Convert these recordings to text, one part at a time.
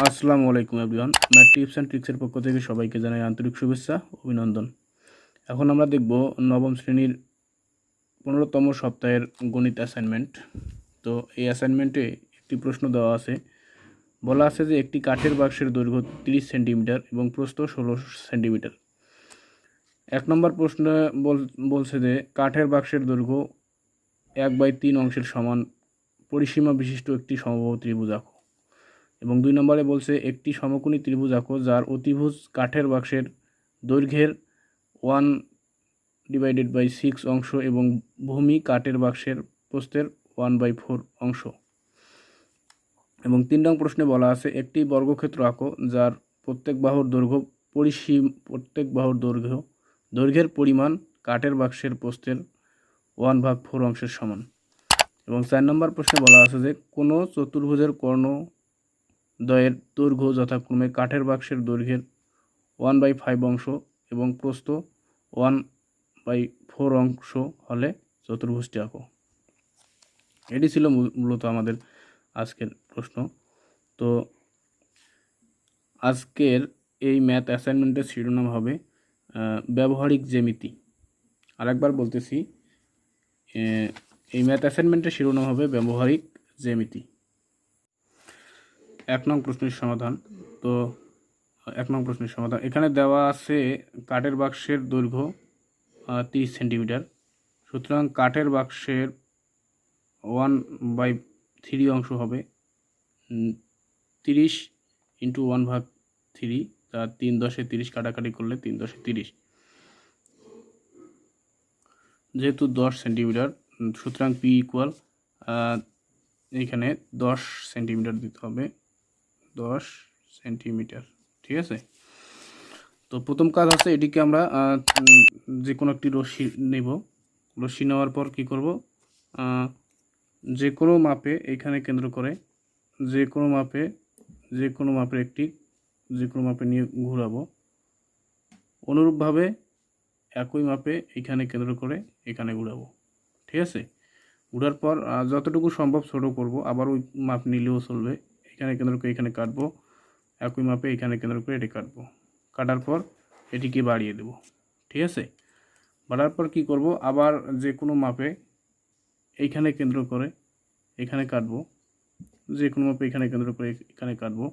আসসালামু আলাইকুম everyone. Math tips and ট্রিক্সের পক্ষ থেকে সবাইকে জানাই আন্তরিক শুভেচ্ছা, অভিনন্দন। এখন আমরা দেখব নবম শ্রেণীর 15তম সপ্তাহের গণিত অ্যাসাইনমেন্ট। তো এই অ্যাসাইনমেন্টে একটি প্রশ্ন দেওয়া আছে। বলা আছে যে একটি কাঠের বাক্সের দৈর্ঘ্য 30 সেন্টিমিটার এবং প্রস্থ 16 সেন্টিমিটার। 1 নম্বর প্রশ্নে বলছে যে কাঠের বাক্সের দৈর্ঘ্য 1/3 অংশের সমান পরিসীমা বিশিষ্ট একটি সমবাহু ত্রিভুজ আঁকো। এবং 2 নম্বরে বলছে একটি সমকোণী ত্রিভুজ আঁকো যার অতিভুজ কাঠের বাক্সের দৈর্ঘ্যের 1/6 অংশ এবং ভূমি কাঠের বাক্সের প্রস্থের 1/4 অংশ। এবং 3 নং প্রশ্নে বলা আছে একটি বর্গক্ষেত্র আঁকো যার প্রত্যেক বাহুর দৈর্ঘ্যের পরিমাণ কাঠের বাক্সের প্রস্থের 1/4 অংশের সমান। এবং 4 নম্বর প্রশ্নে বলা আছে যে কোনো চতুর্ভুজের কর্ণ দ্বয়ের দৈর্ঘ্য যথাক্রমে কাঠের বাক্সের দৈর্ঘ্যের 1/5 অংশ এবং প্রস্থ 1/4 অংশ হলে চতুর্ভুজটি আঁকো। এটি ছিল মূলত আমাদের আজকের প্রশ্ন। তো আজকের এই ম্যাথ অ্যাসাইনমেন্টের শিরোনাম হবে ব্যবহারিক জ্যামিতি। আরেকবার বলতেছি, এই ম্যাথ অ্যাসাইনমেন্টের শিরোনাম হবে ব্যবহারিক জ্যামিতি। 1 নং প্রশ্নের সমাধান। তো 1 নং প্রশ্নের সমাধান এখানে দেওয়া আছে কাঠের বাক্সের দৈর্ঘ্য 30 সেন্টিমিটার। সুতরাং কাঠের বাক্সের 1/3 অংশ হবে 30 × 1/3, তা 3 × 30 কাটাকাটি করলে 3 × 30। যেহেতু 10 সেন্টিমিটার, সুতরাং পি ইকুয়াল এখানে 10 সেন্টিমিটার দিতে হবে, 10 সেন্টিমিটার। ঠিক আছে। তো প্রথম কাজ আছে, এটিকে আমরা যে কোনো একটি রশ্মি নেব। রশ্মি নেওয়ার পর কি করব, যে কোনো মাপে এখানে কেন্দ্র করে যে কোনো মাপে নিয়ে ঘোরাবো। অনুরূপভাবে একই মাপে এখানে কেন্দ্র করে এখানে ঘোরাবো। ঠিক আছে। ঘোরার পর যতটুকু সম্ভব ছোট করব, আবার ওই মাপ নিলেও চলবে। এখানে কেন্দ্র করে এখানে কাটবো, একই মাপে এখানে কেন্দ্র করে এটি কাটবো। কাটার পর এটিকে বাড়িয়ে দেব। ঠিক আছে। বাড়ার পর কি করব, আবার যে কোনো মাপে এইখানে কেন্দ্র করে এখানে কাটবো, যে কোনো মাপে এখানে কেন্দ্র করে এখানে কাটবো,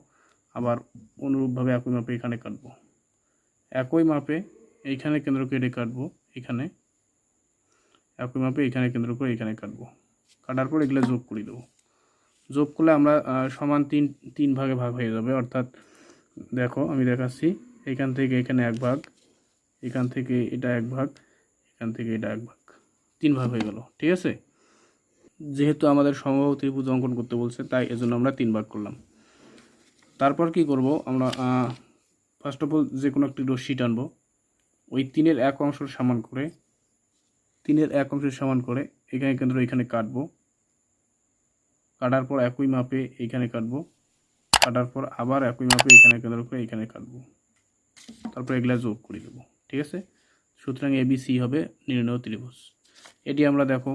আবার অনুরূপভাবে একই মাপে এখানে কাটবো, একই মাপে এইখানে কেন্দ্র করে এটি কাটবো, এখানে একই মাপে এখানে কেন্দ্র করে এখানে কাটবো। কাটার পর এগুলো যোগ করে দেবো। যোগ করলে আমরা সমান তিন ভাগে ভাগ হয়ে যাবে। অর্থাৎ দেখো আমি দেখাচ্ছি, এখান থেকে এখানে 1 ভাগ, এখান থেকে এটা 1 ভাগ, এখান থেকে এটা 1 ভাগ, 3 ভাগ হয়ে গেল। ঠিক আছে। যেহেতু আমাদের সমবাহু ত্রিভুজ অঙ্কন করতে বলছে, তাই এজন্য আমরা 3 ভাগ করলাম। তারপর কি করব, আমরা ফার্স্ট অফ অল যে কোনো একটি রশ্মি টানবো। ওই 3-এর 1 অংশ সমান করে এখানে কেন্দ্র এখানে কাটবো। কাটার পর একই মাপে এইখানে কাটবো। কাটার পর আবার একই মাপে এখানে কেন্দ্র করে এখানে কাটবো। তারপর এগুলা যোগ করে দেবো। ঠিক আছে। সুতরাং ABC হবে নির্ণেয় ত্রিভুজ। এটি আমরা দেখো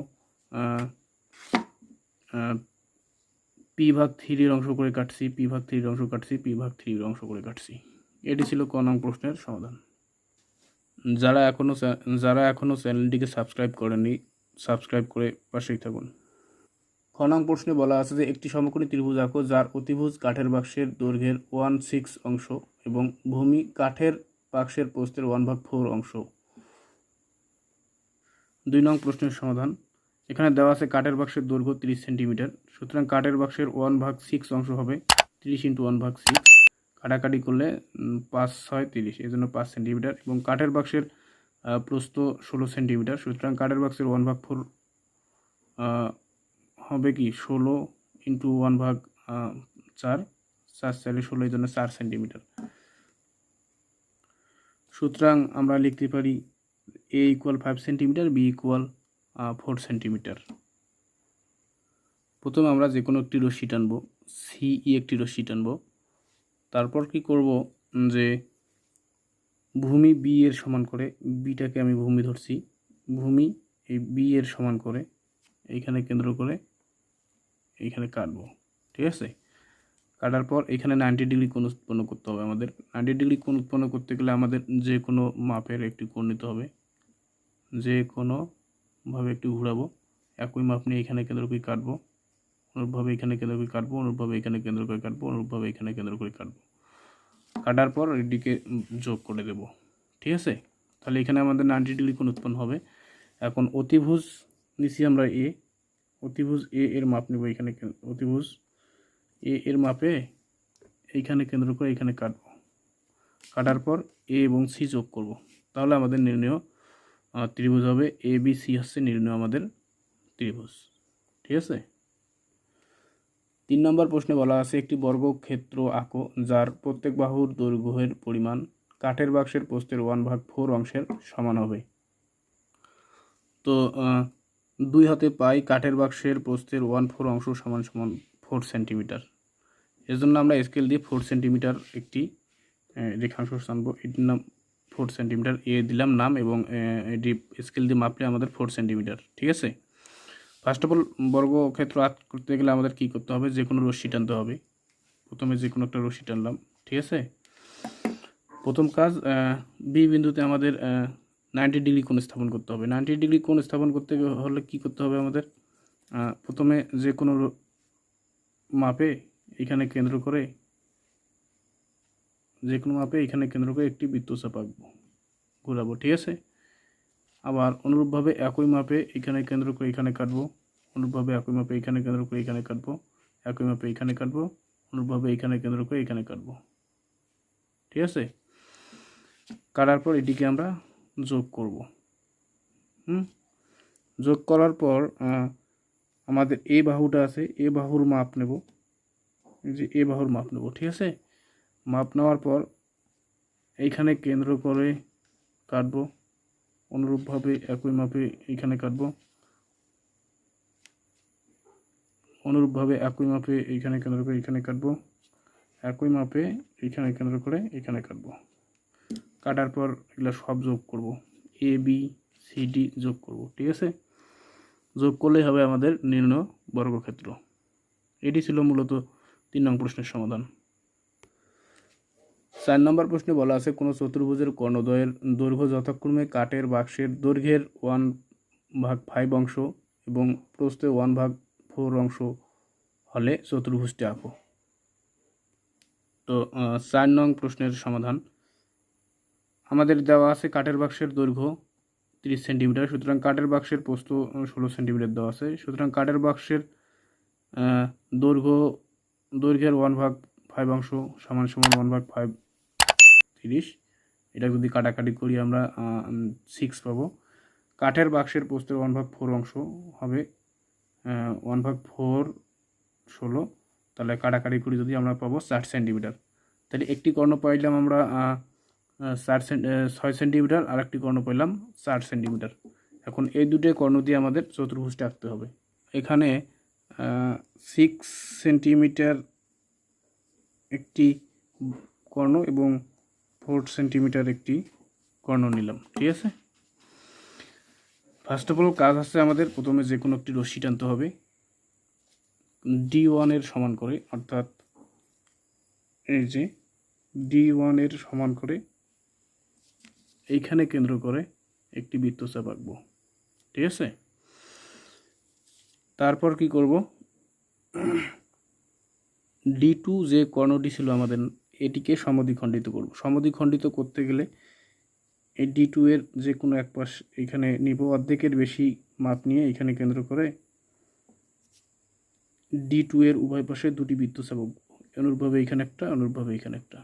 p/3 অংশ করে কাটছি, p/3 অংশ কাটছি, p/3 অংশ করে কাটছি। এটি ছিল ক নং প্রশ্নের সমাধান। যারা এখনো চ্যানেলটিকে সাবস্ক্রাইব করেননি, সাবস্ক্রাইব করে পাশেই থাকুন। খ নং প্রশ্নে বলা আছে যে একটি সমকোণী ত্রিভুজ আঁকো যার অতিভুজ কাঠের বাক্সের দৈর্ঘ্যের 1/6 অংশ এবং ভূমি কাঠের বাক্সের প্রস্থের 1/4 অংশ। 2 নং প্রশ্নের সমাধান। এখানে দেওয়া আছে কাঠের বাক্সের দৈর্ঘ্য 30 সেন্টিমিটার। সুতরাং কাঠের বাক্সের 1/6 অংশ হবে 30 × 1/6। কাটাকাটি করলে 5×6 = 30, এই জন্য 5 সেন্টিমিটার। এবং কাঠের বাক্সের প্রস্থ 16 সেন্টিমিটার। সুতরাং কাঠের বাক্সের 1/4 হবে কি 16 × 1/4, 4 4 16, এই জন্য 4 সেন্টিমিটার। সুতরাং আমরা লিখতে পারি A = 5 সেন্টিমিটার, B = 4 সেন্টিমিটার। প্রথমে আমরা যে কোনো একটি রশ্মি টানবো, CE একটি রশ্মি টানবো। তারপর কি করব, যে ভূমি B এর সমান করে, বিটাকে আমি ভূমি ধরছি, ভূমি এই B এর সমান করে এইখানে কেন্দ্র করে এইখানে কাটবো। ঠিক আছে। কাটার পর এখানে 90 ডিগ্রি কোণ উৎপন্ন করতে হবে আমাদের। 90 ডিগ্রি কোণ উৎপন্ন করতে গেলে আমাদের যে কোনো মাপের একটি কোণ নিতে হবে, যে কোনোভাবে একটু ঘুরাবো, একই মাপ নিয়ে এখানে কেন্দ্র করে কাটবো, অনুরূপভাবে এখানে কেন্দ্র করে কাটবো, অনুরূপভাবে এখানে কেন্দ্র করে কাটবো, অনুরূপভাবে এখানে কেন্দ্র করে কাটবো। কাটার পর এটিকে যোগ করে দেব। ঠিক আছে, তাহলে এখানে আমাদের 90 ডিগ্রি কোণ উৎপন্ন হবে। এখন অতিভুজ নিচ্ছি আমরা এ, অতিভুজ এ এর মাপ নেব। এখানে অতিভুজ এ এর মাপে এইখানে কেন্দ্র করে এখানে কাটবো। কাটার পর এ এবং সি যোগ করব, তাহলে আমাদের নির্ণয় ত্রিভুজ হবে। এ বি সি হচ্ছে নির্ণয় আমাদের ত্রিভুজ। ঠিক আছে। 3 নম্বর প্রশ্নে বলা আছে একটি বর্গক্ষেত্র আঁকো যার প্রত্যেক বাহুর দৈর্ঘ্যের পরিমাণ কাঠের বাক্সের প্রস্থের 1/4 অংশের সমান হবে। তো 2 হাতে পাই কাঠের বাক্সের প্রস্থের 1/4 অংশ সমান সমান 4 সেন্টিমিটার। এর জন্য আমরা স্কেল দিয়ে 4 সেন্টিমিটার একটি রেখাংশ টানবো। এটির নাম 4 সেন্টিমিটার, এ দিলাম নাম, এবং এটি স্কেল দিয়ে মাপলে আমাদের 4 সেন্টিমিটার। ঠিক আছে। ফার্স্ট অফ অল বর্গক্ষেত্র করতে গেলে আমাদের কী করতে হবে, যে কোনো রশ্মি টানতে হবে। প্রথমে যে কোনো একটা রশ্মি টানলাম। ঠিক আছে। প্রথম কাজ, বি বিন্দুতে আমাদের 90 ডিগ্রি কোণ স্থাপন করতে হবে। 90 ডিগ্রি কোণ স্থাপন করতে হলে কী করতে হবে আমাদের, প্রথমে যে কোনো মাপে এখানে কেন্দ্র করে, যে কোনো মাপে এখানে কেন্দ্র করে একটি বৃত্তচাপ আঁকবো, ঘোরাবো। ঠিক আছে। আবার অনুরূপভাবে একই মাপে এখানে কেন্দ্র করে এখানে কাটবো, অনুরূপভাবে একই মাপে এখানে কেন্দ্র করে এখানে কাটবো, একই মাপে এখানে কাটবো, অনুরূপভাবে এখানে কেন্দ্র করে এখানে কাটবো। ঠিক আছে। কাটার পর এটিকে আমরা যোগ করব। যোগ করার পর আমাদের এই বাহুটা আছে, এ বাহুর মাপ নেব, যে এ বাহুর মাপ নেব। ঠিক আছে। মাপ নেওয়ার পর এইখানে কেন্দ্র করে কাটবো, অনুরূপভাবে একই মাপে এইখানে কাটবো, অনুরূপভাবে একই মাপে এইখানে কেন্দ্র করে এখানে কাটবো, একই মাপে এইখানে কেন্দ্র করে এখানে কাটবো। কাটার পর এগুলো সব যোগ করব, এ বি সি ডি যোগ করব। ঠিক আছে। যোগ করলেই হবে আমাদের নির্ণয় বর্গক্ষেত্র। এটি ছিল মূলত 3 নং প্রশ্নের সমাধান। 4 নম্বর প্রশ্নে বলা আছে কোনো চতুর্ভুজের কর্ণদ্বয়ের দৈর্ঘ্য যথাক্রমে কাঠের বাক্সের দৈর্ঘ্যের 1/5 অংশ এবং প্রস্থে 1/4 অংশ হলে চতুর্ভুজটি আঁকো। তো 4 নং প্রশ্নের সমাধান, আমাদের দেওয়া আছে কাঠের বাক্সের দৈর্ঘ্য 30 সেন্টিমিটার, সুতরাং কাঠের বাক্সের প্রস্থ 16 সেন্টিমিটার দেওয়া আছে। সুতরাং কাঠের বাক্সের দৈর্ঘ্যের 1/5 অংশ সমান সমান 1/5 30। এটা যদি কাটাকাটি করি আমরা 6 পাবো। কাঠের বাক্সের প্রস্থের 1/4 অংশ হবে 1/4 16, তাহলে কাটাকাটি করি যদি আমরা পাবো 4 সেন্টিমিটার। তাহলে একটি কর্ণ পাইলাম আমরা 6 সেন্টিমিটার, আর একটি কর্ণ পাইলাম 4 সেন্টিমিটার। এখন এই দুটো কর্ণ দিয়ে আমাদের চতুর্ভুজটা আঁকতে হবে। এখানে 6 সেন্টিমিটার একটি কর্ণ এবং 4 সেন্টিমিটার একটি কর্ণ নিলাম। ঠিক আছে। ফার্স্ট অফ অল কাজ আছে আমাদের, প্রথমে যে কোনো একটি রশ্মি টানতে হবে D1 এর সমান করে, অর্থাৎ এই যে D1 এর সমান করে এইখানে কেন্দ্র করে একটি বৃত্তচাপ আঁকবো। ঠিক আছে। তারপর কি করব, D2 যে কর্ণটি ছিল আমাদের, এটিকে সমদ্বিখণ্ডিত করব। সমদ্বিখণ্ডিত করতে গেলে এই D2 এর যে কোনো এক পাশ এখানে নিব, অর্ধেকের বেশি মাপ নিয়ে এখানে কেন্দ্র করে D2 এর উভয় পাশে দুটি বৃত্তচাপ আঁকবো, অনুরূপভাবে এখানে একটা, অনুরূপভাবে এখানে একটা,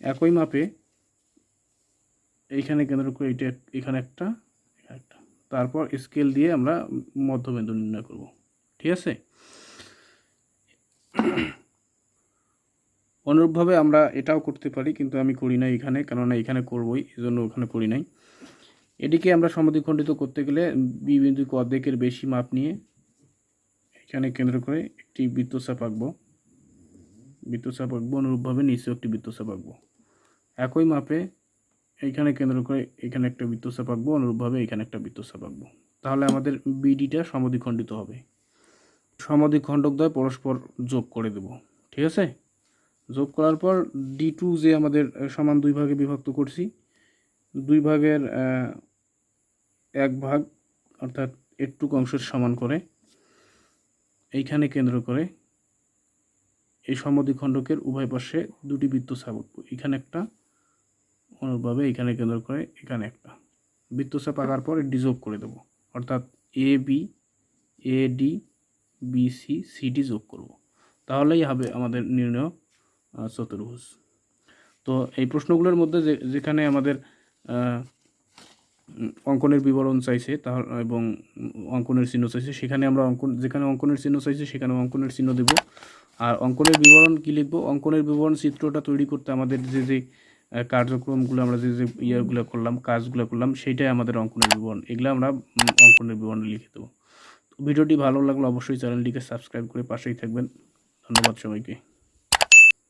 একই মাপে এইখানে কেন্দ্র করে এটা এখানে একটা, এখানে একটা। তারপর স্কেল দিয়ে আমরা মধ্যবিন্দু নির্ণয় করব। ঠিক আছে। অনুরূপভাবে আমরা এটাও করতে পারি, কিন্তু আমি করি নাই এখানে, কেননা এখানে করবই, এজন্য ওখানে করি নাই। এটিকে আমরা সমদ্বিখণ্ডিত করতে গেলে বি বিন্দুকে অর্ধেকের বেশি মাপ নিয়ে এখানে কেন্দ্র করে একটি বৃত্তচাপ আঁকবো, অনুরূপভাবে নিচেও একটি বৃত্তচাপ আঁকবো, একই মাপে এইখানে কেন্দ্র করে এখানে একটা বৃত্তচাপ আঁকবো, অনুরূপভাবে এখানে একটা বৃত্তচাপ আঁকবো। তাহলে আমাদের বিডিটা সমদ্বিখণ্ডিত হবে। সমদ্বিখণ্ডকদ্বয় পরস্পর যোগ করে দেব। ঠিক ঠিক আছে। যোগ করার পর D2 যে আমাদের সমান 2 ভাগে বিভক্ত করছি, 2 ভাগের 1 ভাগ অর্থাৎ এটুকু অংশের সমান করে এইখানে কেন্দ্র করে এই সমদ্বিখণ্ডকের উভয় পাশে দুটি বৃত্ত ছাপ আঁকবো। এখানে একটা, অনুরূপভাবে এখানে কেন্দ্র করে এখানে একটা বৃত্ত ছাপ আঁকার পর এটি যোগ করে দেবো, অর্থাৎ AB AD BC CD যোগ করব, তাহলেই হবে আমাদের নির্ণয় চতুর্ভুজ। তো এই প্রশ্নগুলোর মধ্যে যেখানে আমাদের অঙ্কনের বিবরণ চাইছে তাহলে এবং অঙ্কনের চিহ্ন চাইছে, সেখানে আমরা যেখানে অঙ্কনের চিহ্ন চাইছে সেখানে অঙ্কনের চিহ্ন দেব। আর অঙ্কনের বিবরণ কী লিখব? অঙ্কনের বিবরণ চিত্রটা তৈরি করতে আমাদের যে কার্যক্রমগুলো আমরা যে ইয়েগুলো করলাম, কাজগুলো করলাম, সেইটাই আমাদের অঙ্কনের বিবরণ। এগুলো আমরা অঙ্কনের বিবরণে লিখে দেবো। ভিডিওটি ভালো লাগলে অবশ্যই চ্যানেলটিকে সাবস্ক্রাইব করে পাশেই থাকবেন। ধন্যবাদ সবাইকে।